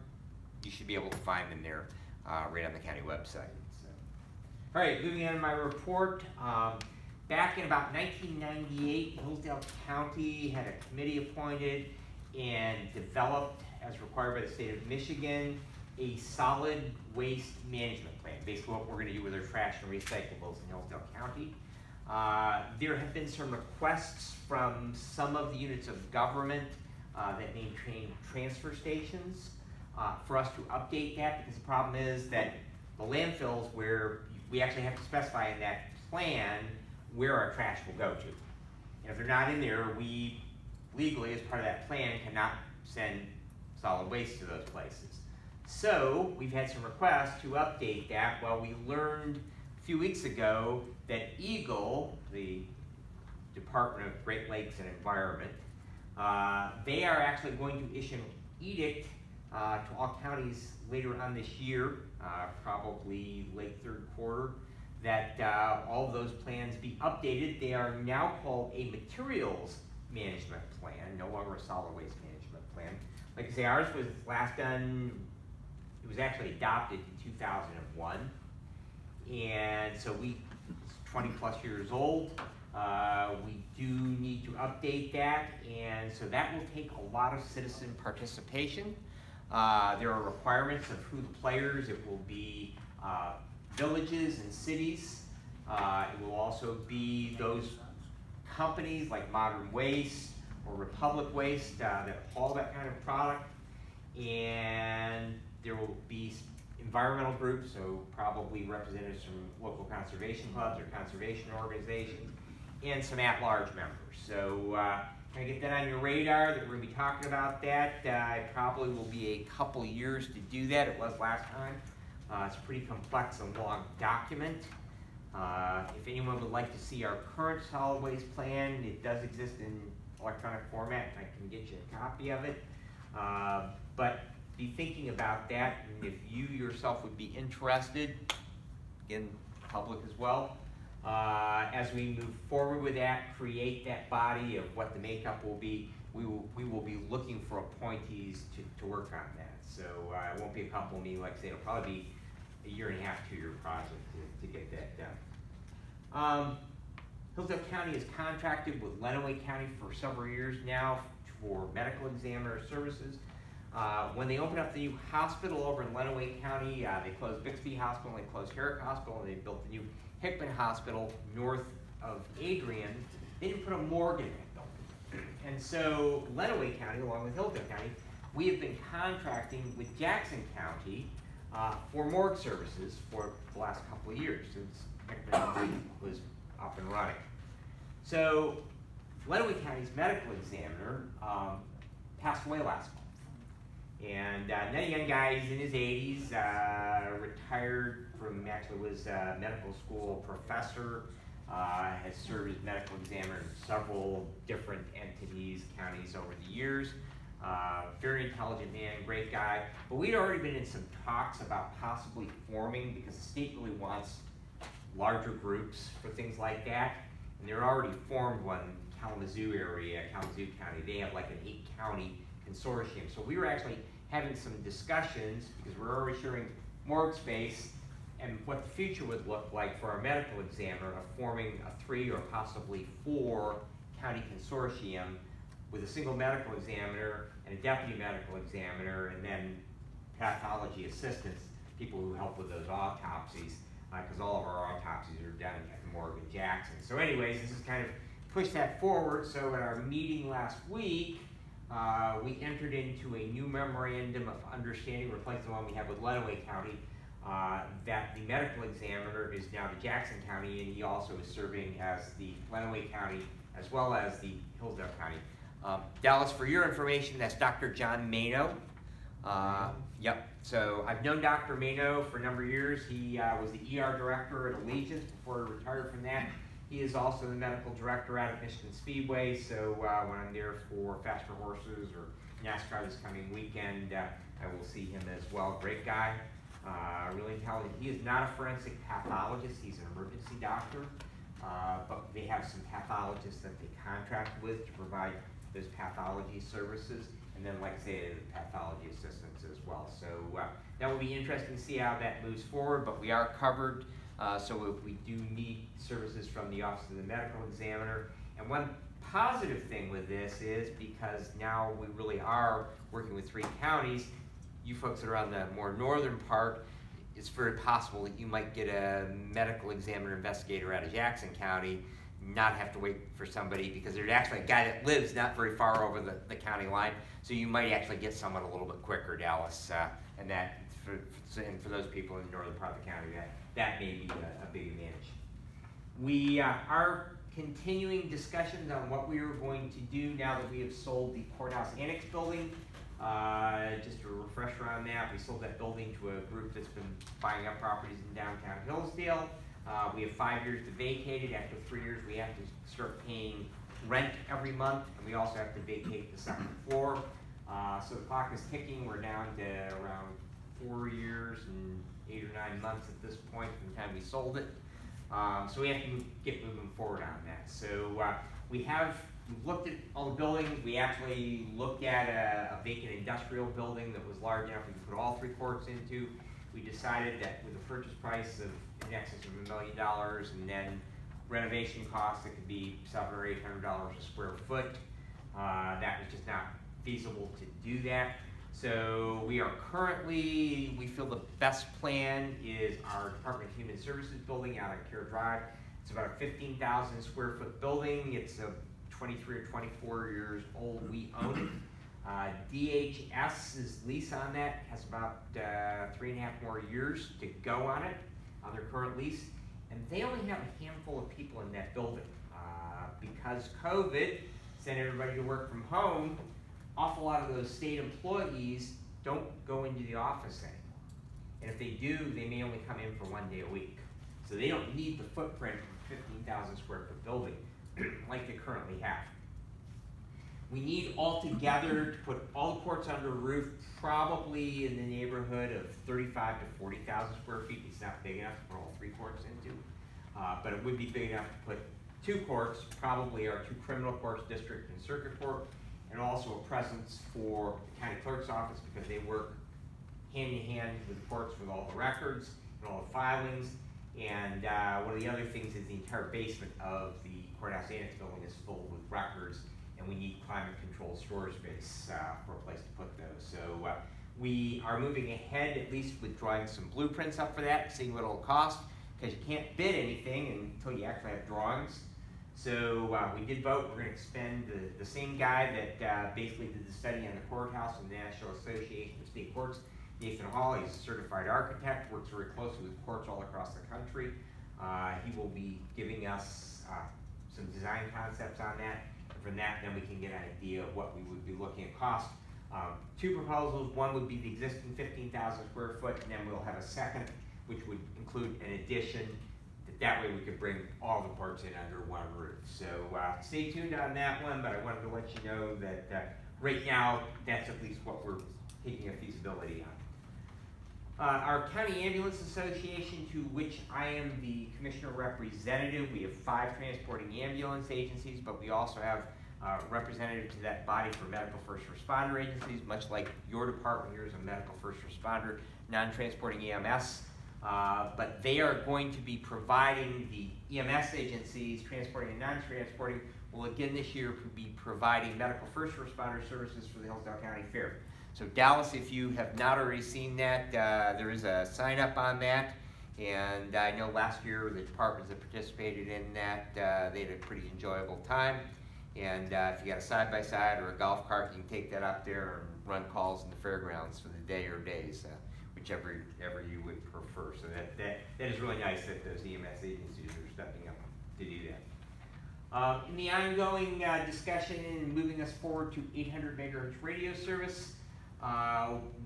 you should be able to find them there right on the county website. So. All right, moving on to my report. Back in about 1998, Hillsdale County had a committee appointed and developed, as required by the state of Michigan, a solid waste management plan. Basically what we're going to do with our trash and recyclables in Hillsdale County. There have been some requests from some of the units of government that maintain transfer stations for us to update that, because the problem is that the landfills where we actually have to specify in that plan where our trash will go to. And if they're not in there, we legally, as part of that plan, cannot send solid waste to those places. So we've had some requests to update that. Well, we learned a few weeks ago that Eagle, the Department of Great Lakes and Environment, they are actually going to issue an edict to all counties later on this year, probably late third quarter, that all of those plans be updated. They are now called a materials management plan, no longer a solid waste management plan. Like I say, ours was last done, it was actually adopted in 2001. And so it's 20 plus years old. We do need to update that, and so that will take a lot of citizen participation. There are requirements of who the players. It will be villages and cities. It will also be those companies like Modern Waste or Republic Waste that haul that kind of product. And there will be environmental groups, so probably representatives from local conservation clubs or conservation organizations, and some at-large members. So kind of get that on your radar that we're going to be talking about that. It probably will be a couple years to do that. It was last time. It's a pretty complex and long document. If anyone would like to see our current solid waste plan, it does exist in electronic format. I can get you a copy of it. But be thinking about that, and if you yourself would be interested, in public as well, as we move forward with that, create that body of what the makeup will be, we will be looking for appointees to work on that. So it won't be a couple of me, like I say, it'll probably be a 1.5 to 2 year project to get that done. Hillsdale County is contracted with Lenawee County for several years now for medical examiner services. When they opened up the new hospital over in Lenawee County, they closed Bixby Hospital, they closed Herrick Hospital, and they built the new Hickman Hospital north of Adrian. They didn't put a morgue in that building. And so Lenawee County, along with Hillsdale County, we have been contracting with Jackson County for morgue services for the last couple of years since Hickman was up and running. So Lenawee County's medical examiner passed away last month. And another young guy, he's in his 80s, retired from, actually was a medical school professor, has served as medical examiner in several different entities, counties over the years. Very intelligent man, great guy. But we'd already been in some talks about possibly forming, because the state really wants larger groups for things like that. And they're already formed one in Kalamazoo area, Kalamazoo County. They have like an 8-county consortium. So we were actually having some discussions, because we're already sharing morgue space, and what the future would look like for our medical examiner of forming a 3 or possibly 4 county consortium with a single medical examiner and a deputy medical examiner, and then pathology assistants, people who help with those autopsies, because all of our autopsies are done at the morgue in Jackson. So anyways, this is kind of pushed that forward. So at our meeting last week, we entered into a new memorandum of understanding, replacing the one we have with Lenawee County, that the medical examiner is now the Jackson County, and he also is serving as the Lenawee County as well as the Hillsdale County. Dallas, for your information, that's Dr. John Mano. Yep, so I've known Dr. Mano for a number of years. He was the ER director at Allegiance before he retired from that. He is also the medical director out of Michigan Speedway, so when I'm there for Faster Horses or NASCAR this coming weekend, I will see him as well. Great guy, really intelligent. He is not a forensic pathologist, he's an emergency doctor, but they have some pathologists that they contract with to provide those pathology services, and then, like I say, the pathology assistants as well. So that will be interesting to see how that moves forward, but we are covered. So if we do need services from the Office of the Medical Examiner. And one positive thing with this is, because now we really are working with 3 counties, you folks that are on the more northern part, it's very possible that you might get a medical examiner investigator out of Jackson County, not have to wait for somebody, because there's actually a guy that lives not very far over the county line, so you might actually get someone a little bit quicker, Dallas, and that, for those people in the northern part of the county, that may be a big advantage. We are continuing discussions on what we are going to do now that we have sold the courthouse annex building. Just a refresher on that, we sold that building to a group that's been buying up properties in downtown Hillsdale. We have 5 years to vacate it. After 3 years, we have to start paying rent every month, and we also have to vacate the second floor. So the clock is ticking. We're down to around 4 years and 8 or 9 months at this point from the time we sold it. So we have to get moving forward on that. So we've looked at all the buildings. We actually looked at a vacant industrial building that was large enough we could put all 3 courts into. We decided that with a purchase price of in excess of $1 million and then renovation costs that could be $700 or $800 a square foot, that was just not feasible to do that. So we feel the best plan is our Department of Human Services building out on Care Drive. It's about a 15,000 square foot building. It's a 23 or 24 years old. We own it. DHS's lease on that has about 3.5 more years to go on it, on their current lease. And they only have a handful of people in that building. Because COVID sent everybody to work from home, awful lot of those state employees don't go into the office anymore. And if they do, they may only come in for 1 day a week. So they don't need the footprint of a 15,000 square foot building like they currently have. We need altogether to put all the courts under a roof, probably in the neighborhood of 35 to 40,000 square feet. It's not big enough to put all 3 courts into, but it would be big enough to put 2 courts, probably our 2 criminal courts, district and circuit court, and also a presence for the county clerk's office because they work hand in hand with the courts with all the records and all the filings. And one of the other things is the entire basement of the courthouse annex building is full with records, and we need climate controlled storage space for a place to put those. So we are moving ahead, at least with drawing some blueprints up for that, seeing what it'll cost, because you can't bid anything until you actually have drawings. So we did vote. We're going to expend the same guy that basically did the study on the courthouse and the National Association of State Courts, Nathan Hall. He's a certified architect, works very closely with courts all across the country. He will be giving us some design concepts on that. And from that, then we can get an idea of what we would be looking at cost. 2 proposals. One would be the existing 15,000 square foot, and then we'll have a second, which would include an addition. That way we could bring all the courts in under one roof. So stay tuned on that one, but I wanted to let you know that right now, that's at least what we're taking a feasibility on. Our County Ambulance Association, to which I am the commissioner representative, we have 5 transporting ambulance agencies, but we also have representative to that body for medical first responder agencies, much like your department here is a medical first responder, non-transporting EMS. But they are going to be providing the EMS agencies, transporting and non-transporting, will again this year be providing medical first responder services for the Hillsdale County Fair. So Dallas, if you have not already seen that, there is a sign up on that. And I know last year the departments that participated in that, they had a pretty enjoyable time. And if you got a side-by-side or a golf cart, you can take that up there and run calls in the fairgrounds for the day or days. Whichever you would prefer. So that is really nice that those EMS agencies are stepping up to do that. In the ongoing discussion and moving us forward to 800 megahertz radio service,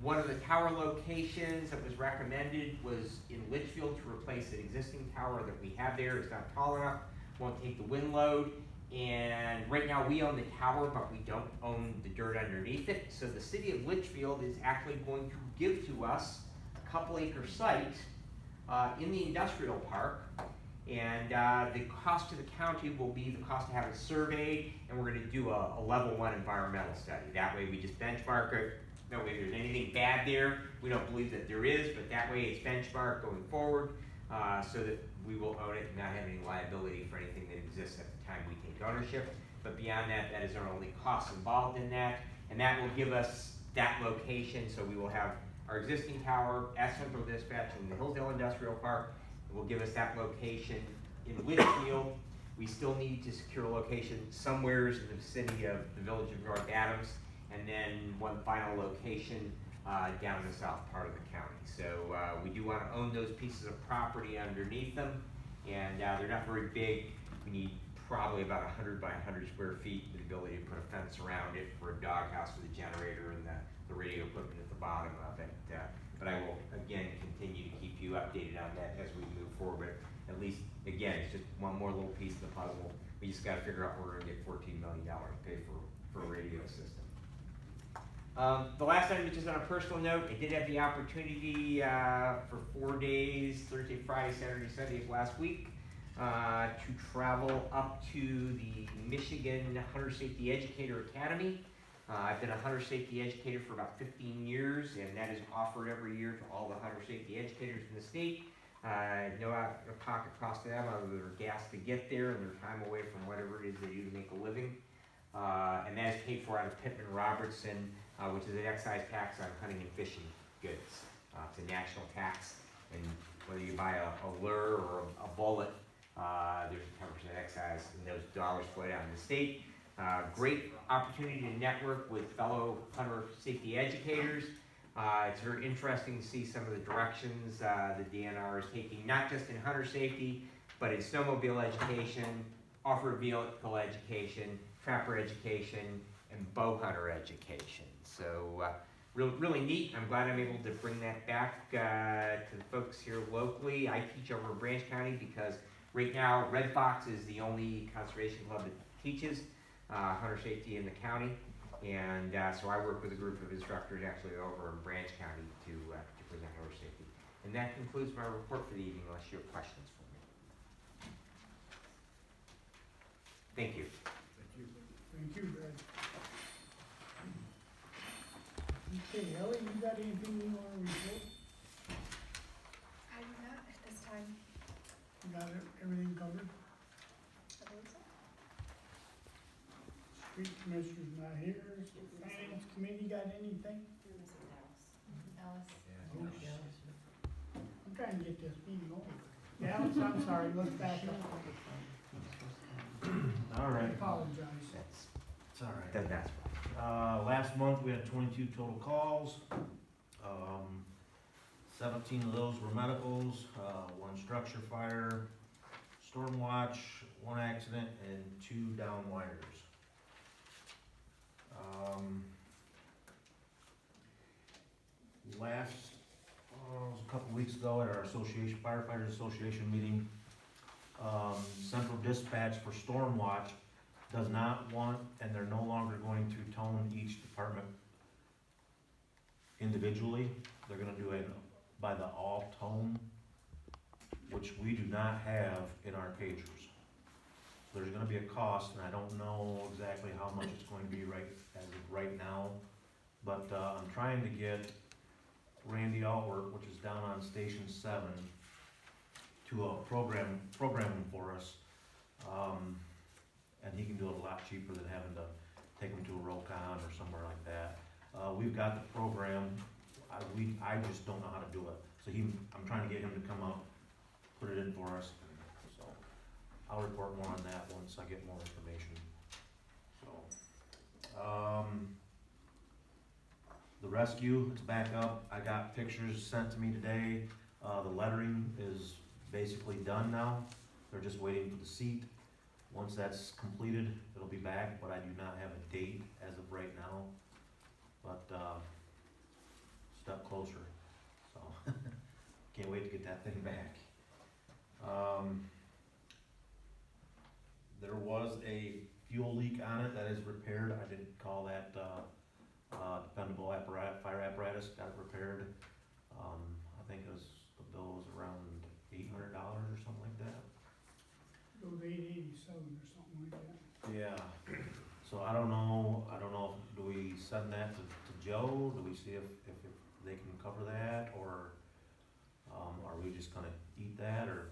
one of the tower locations that was recommended was in Litchfield to replace an existing tower that we have there. It's not tall enough, won't take the wind load. And right now we own the tower, but we don't own the dirt underneath it. So the city of Litchfield is actually going to give to us a couple-acre site in the industrial park. And the cost to the county will be the cost to have it surveyed, and we're going to do a level 1 environmental study. That way we just benchmark it. No way there's anything bad there. We don't believe that there is, but that way it's benchmarked going forward so that we will own it and not have any liability for anything that exists at the time we take ownership. But beyond that, that is our only cost involved in that. And that will give us that location, so we will have our existing tower at Central Dispatch in the Hillsdale Industrial Park. It will give us that location in Litchfield. We still need to secure a location somewhere in the vicinity of the village of North Adams, and then one final location down in the south part of the county. So we do want to own those pieces of property underneath them, and they're not very big. We need probably about 100 by 100 square feet with the ability to put a fence around it for a doghouse with a generator and the radio equipment at the bottom of it. But I will, again, continue to keep you updated on that as we move forward. But at least, again, it's just one more little piece of the puzzle. We just gotta figure out where we're gonna get $14 million to pay for a radio system. The last item is just on a personal note. I did have the opportunity for 4 days, Thursday, Friday, Saturday, Sunday of last week, to travel up to the Michigan Hunter Safety Educator Academy. I've been a hunter safety educator for about 15 years, and that is offered every year to all the hunter safety educators in the state. No out-of-pocket cost to them other than their gas to get there and their time away from whatever it is they do to make a living. And that is paid for out of Pittman Robertson, which is an excise tax on hunting and fishing goods. It's a national tax, and whether you buy a lure or a bullet, there's a 10% excise, and those dollars flow down to the state. Great opportunity to network with fellow hunter safety educators. It's very interesting to see some of the directions the DNR is taking, not just in hunter safety, but in snowmobile education, off-road vehicle education, trapper education, and bow hunter education. So really neat. I'm glad I'm able to bring that back to the folks here locally. I teach over in Branch County because right now Red Fox is the only conservation club that teaches hunter safety in the county, and so I work with a group of instructors actually over in Branch County to present hunter safety. And that concludes my report for the evening, unless you have questions for me. Thank you. Thank you. Thank you, Brad. Okay, Ellie, you got anything you wanna report? I do not at this time. You got everything covered? I believe so. Street commissioner's not here, finance committee got anything? You're missing Dallas. Alice. Oh, I'm trying to get this meeting over. Dallas, I'm sorry, let's back up. All I right, apologize. it's all right. That's Last month, we had 22 total calls. 17 of those were medicals, one structure fire, storm watch, one accident, and 2 down wires. It was a couple weeks ago at our association, firefighters association meeting, Central Dispatch for Storm Watch does not want, and they're no longer going to tone each department individually. They're gonna do it by the all tone, which we do not have in our pagers. So there's gonna be a cost, and I don't know exactly how much it's going to be as of right now, but I'm trying to get Randy Altwork, which is down on Station 7, to a program for us. And he can do it a lot cheaper than having to take them to a Rokon or somewhere like that. We've got the program, I just don't know how to do it. So I'm trying to get him to come up, put it in for us, so I'll report more on that once I get more information. So, the rescue is back up. I got pictures sent to me today. The lettering is basically done now. They're just waiting for the seat. Once that's completed, it'll be back, but I do not have a date as of right now. But, step closer, so, can't wait to get that thing back. There was a fuel leak on it that is repaired. I didn't call that, dependable fire apparatus, got it repaired. I think the bill was around $800 or something like that. It was 887 or something like that. Yeah, so I don't know, do we send that to Joe? Do we see if they can cover that, or, are we just gonna eat that, or,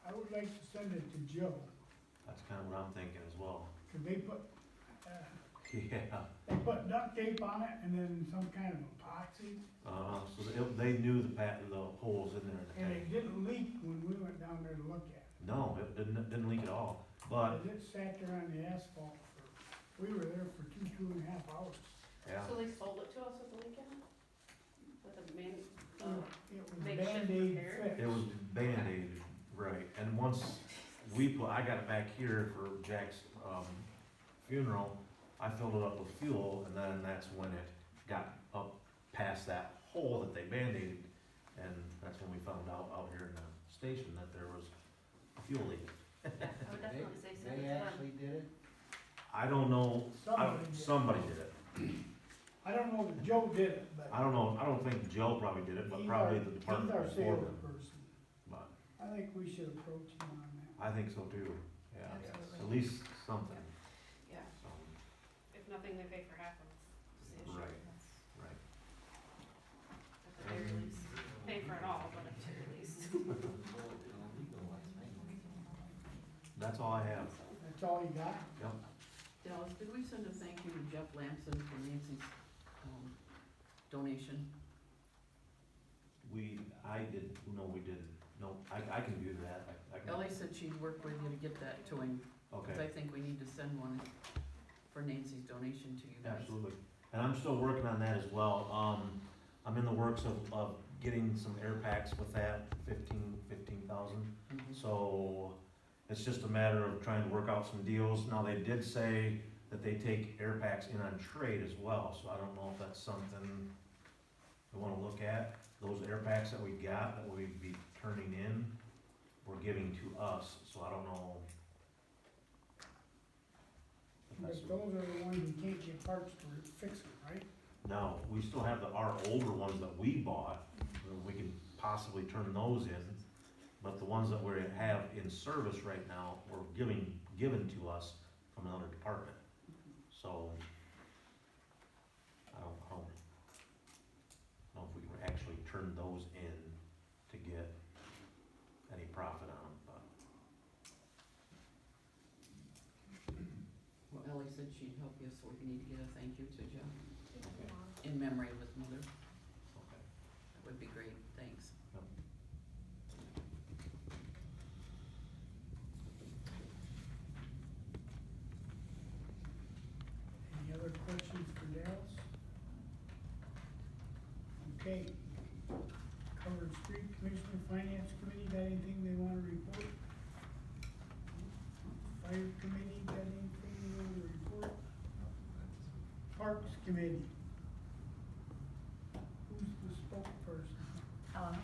I would like to send it to Joe, that's kinda what I'm thinking as well. cause they put Yeah, duct tape on it and then some kind of epoxy, so they knew the holes in there in the and tank. it didn't leak when we went down there to look at it. No, it didn't leak at all, but, It sat there on the asphalt we were there for 2.5 hours. yeah, So they sold it to us with the leak in it? With a It was makeshift Band-Aid repair? fix. it was Band-Aid, right, and once I got it back here for Jack's, funeral, I filled it up with fuel, and then that's when it got up past that hole that they Band-Aided, and that's when we found out here in the station that there was a fuel leak. I would definitely say so. They actually did it? I don't know, Somebody did. somebody did it. I don't know that Joe did it, but. I don't know, I don't think Joe probably did it, but he's probably our- the department He's our before them. salesperson. But I think we should approach him on that. I think so too, yeah, Absolutely. at least something, Yeah, so, if nothing, they pay for half of the issue. Right. That's right. at the very least. Pay for it all, but at the very least. That's all I have, That's all you got? yep. Dallas, did we send a thank you to Jeff Lamson for Nancy's, donation? I did, no, we didn't, no, I can do that, I can. Ellie said she'd work with you to get that to him, because I Okay, think we need to send one for Nancy's donation to you guys. absolutely, and I'm still working on that as well, I'm in the works of getting some air packs with that, 15,000. Mhm. So it's just a matter of trying to work out some deals. Now, they did say that they take air packs in on trade as well, so I don't know if that's something we wanna look at. Those air packs that we got, that we'd be turning in, we're giving to us, so I don't know. if that's- But those are the ones you can't get parts to fix it, right? No, we still have our older ones that we bought, we can possibly turn those in. But the ones that we have in service right now were given to us from another department. So, I don't know if we can actually turn those in to get any profit on them, but. Well, Ellie said she'd help you, so we need to get a thank you to Jeff in memory of his mother. Okay. That would be great, thanks. Yep. Any other questions for Dallas? Okay. Covered Street Commissioner, Finance Committee, got anything they wanna report? Fire Committee, got anything they wanna report? Parks Committee. Who's the spokesperson? Helena.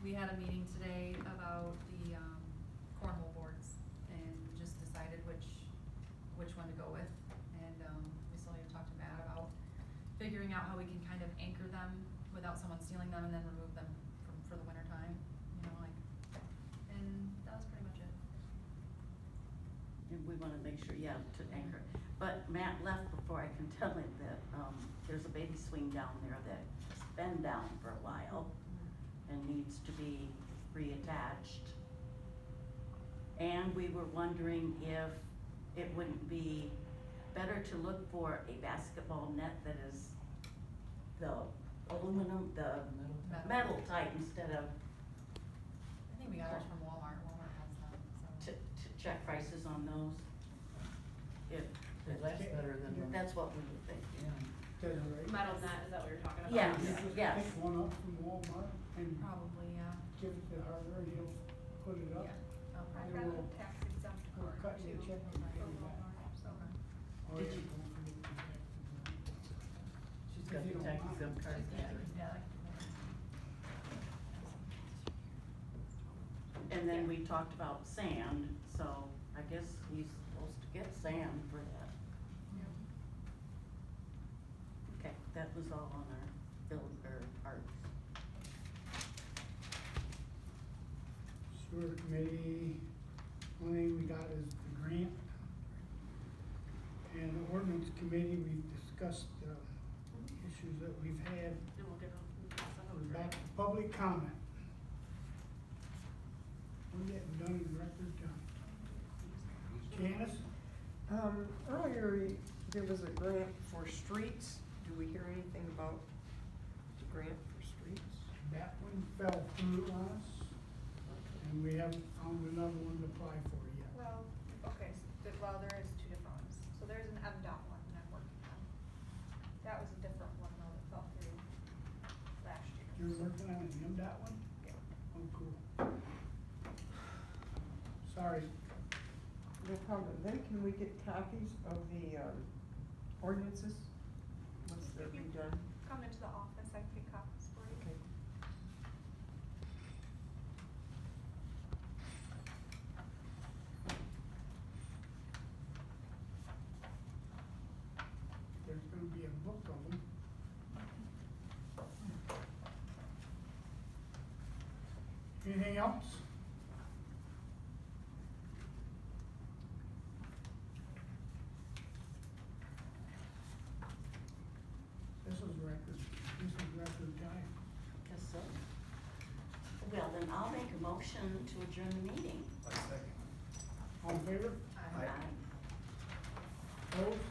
We had a meeting today about the, cornhole boards and just decided which one to go with. And, we still need to talk to Matt about figuring out how we can kind of anchor them without someone stealing them and then remove them for the winter time, and that was pretty much it. And we wanna make sure, yeah, to anchor. But Matt left before I can tell him that, there's a baby swing down there that has been down for a while and needs to be reattached. And we were wondering if it wouldn't be better to look for a basketball net that is the aluminum, the metal type instead of, I think we got ours from Walmart. Walmart has them, so. to check prices on those. If, It lasts better than the. that's what we would think. Yeah. Says it right. Metal net, is that what you're talking about? Yes, You just yes. pick one up from Walmart and Probably, yeah. give it to Harder and he'll put it up. Yeah. Oh, I've And got we'll- a tax exempt we'll card cut you a too, check for and pay you back. Walmart, so. Oh, Did yeah, you- don't forget the tax exempt. She's got If you the don't tax mind. exempt card. Yeah. And then we talked about sand, so I guess he's supposed to get sand for that. Okay, that was all on our bill, or parts. Sewer Committee, only thing we got is the grant. And the Ordinance Committee, we've discussed, issues that we've had. And we'll get We're back to public comment. We're getting done in record time. Janice? Earlier, there was a grant for streets. Do we hear anything about the grant for streets? That one fell through on us, and we haven't found another one to apply for yet. Well, okay, well, there is two different ones. So there's an MDOT one that I'm working on. That was a different one though that fell through last year. You're working on an MDOT one? Yeah. Oh, cool. no problem. Then can we get copies of the, ordinances? Once they're If you redone? come into the office, I can get copies for you. Okay. There's gonna be a book of them. Anything else? This is record time. Guess so. Well, then I'll make a motion to adjourn the meeting. I second. All in favor? Aye. Aye. Opposed?